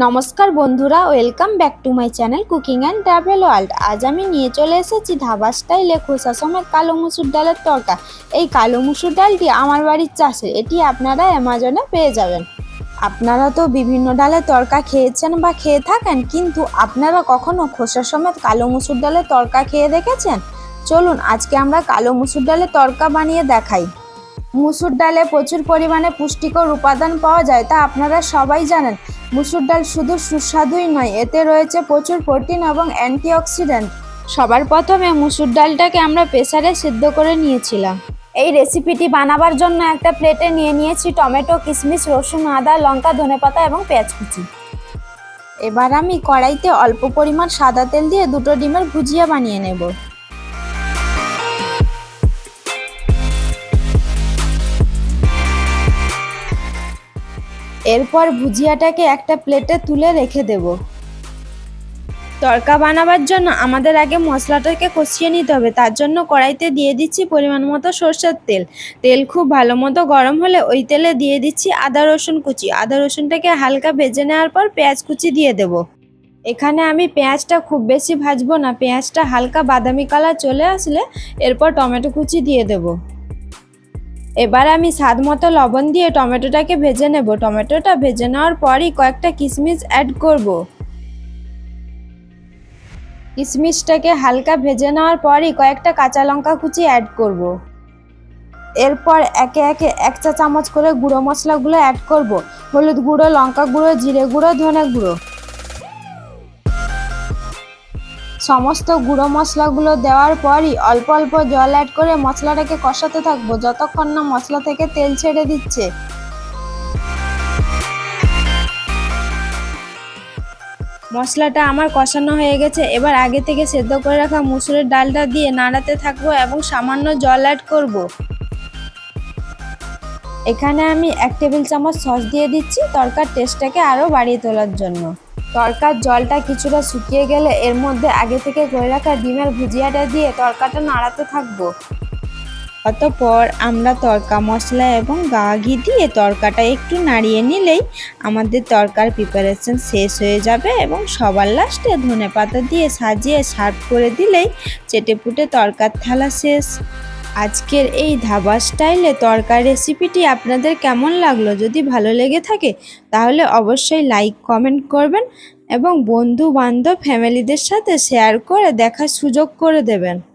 নমস্কার বন্ধুরা, welcome back to my channel cooking and travel world. আজ আমি নিয়ে চলে এসেছি ধাবা স্টাইলে খোসা সমেত কালো মুসুর ডালের তরকা। এই কালো মুসুর ডালটি আমার বাড়ির চাষের, এটি আপনারা অ্যামাজনে পেয়ে যাবেন। আপনারা তো বিভিন্ন ডালের তরকা খেয়েছেন বা খেয়ে থাকেন, কিন্তু আপনারা কখনো খোসা সমেত কালো মুসুর ডালের তরকা খেয়ে দেখেছেন? চলুন আজকে আমরা কালো মুসুর ডালের তরকা বানিয়ে দেখাই। মুসুর ডালে প্রচুর পরিমাণে পুষ্টিকর উপাদান পাওয়া যায়, তা আপনারা সবাই জানেন। মুসুর ডাল শুধু সুস্বাদুই নয়, এতে রয়েছে প্রচুর প্রোটিন এবং অ্যান্টিঅক্সিডেন্ট। সবার প্রথমে মুসুর ডালটাকে আমরা প্রেসারে সিদ্ধ করে নিয়েছিলাম। এই রেসিপিটি বানাবার জন্য একটা প্লেটে নিয়ে নিয়েছি টমেটো, কিশমিশ, রসুন, আদা, লঙ্কা, ধনেপাতা এবং পেঁয়াজ কুচি। এবার আমি কড়াইতে অল্প পরিমাণ সাদা তেল দিয়ে দুটো ডিমের ভুজিয়া বানিয়ে নেব। এরপর ভুজিয়াটাকে একটা প্লেটে তুলে রেখে দেব। তরকা বানাবার জন্য আমাদের আগে মশলাটাকে কষিয়ে নিতে হবে। তার জন্য কড়াইতে দিয়ে দিচ্ছি পরিমাণ মতো সরষের তেল। তেল খুব ভালো মতো গরম হলে ওই তেলে দিয়ে দিচ্ছি আদা রসুন কুচি। আদা রসুনটাকে হালকা ভেজে নেওয়ার পর পেঁয়াজ কুচি দিয়ে দেব। এখানে আমি পেঁয়াজটা খুব বেশি ভাজবো না, পেঁয়াজটা হালকা বাদামি কালার চলে আসলে এরপর টমেটো কুচি দিয়ে দেব। এবার আমি স্বাদ মতো লবণ দিয়ে টমেটোটাকে ভেজে নেব। টমেটোটা ভেজে নেওয়ার পরই কয়েকটা কিশমিশ অ্যাড করব। কিশমিশটাকে হালকা ভেজে নেওয়ার পরই কয়েকটা কাঁচা লঙ্কা কুচি অ্যাড করব। এরপর একে একে 1 চা চামচ করে গুঁড়ো মশলাগুলো অ্যাড করব। হলুদ গুঁড়ো, লঙ্কা গুঁড়ো, জিরে গুঁড়ো, ধনে গুঁড়ো। সমস্ত গুঁড়ো মশলাগুলো দেওয়ার পরই অল্প অল্প জল অ্যাড করে মশলাটাকে কষাতে থাকবো যতক্ষণ না মশলা থেকে তেল ছেড়ে দিচ্ছে। মশলাটা আমার কষানো হয়ে গেছে। এবার আগে থেকে সেদ্ধ করে রাখা মুসুরের ডালটা দিয়ে নাড়াতে থাকবো এবং সামান্য জল অ্যাড করব। এখানে আমি 1 টেবিল চামচ সস দিয়ে দিচ্ছি তরকার টেস্টটাকে আরও বাড়িয়ে তোলার জন্য। তরকার জলটা কিছুটা শুকিয়ে গেলে এর মধ্যে আগে থেকে করে রাখা ডিমের ভুজিয়াটা দিয়ে তরকাটা নাড়াতে থাকবো। অতঃপর আমরা তরকা মশলা এবং গাওয়া ঘি দিয়ে তরকাটা একটু নাড়িয়ে নিলেই আমাদের তরকার প্রিপারেশন শেষ হয়ে যাবে এবং সবার লাস্টে ধনেপাতা দিয়ে সাজিয়ে সার্ভ করে দিলেই চেটেপুটে তরকার থালা শেষ। আজকের এই ধাবা স্টাইলে তরকার রেসিপিটি আপনাদের কেমন লাগলো? যদি ভালো লেগে থাকে তাহলে অবশ্যই লাইক কমেন্ট করবেন এবং বন্ধু বান্ধব ফ্যামিলিদের সাথে শেয়ার করে দেখার সুযোগ করে দেবেন।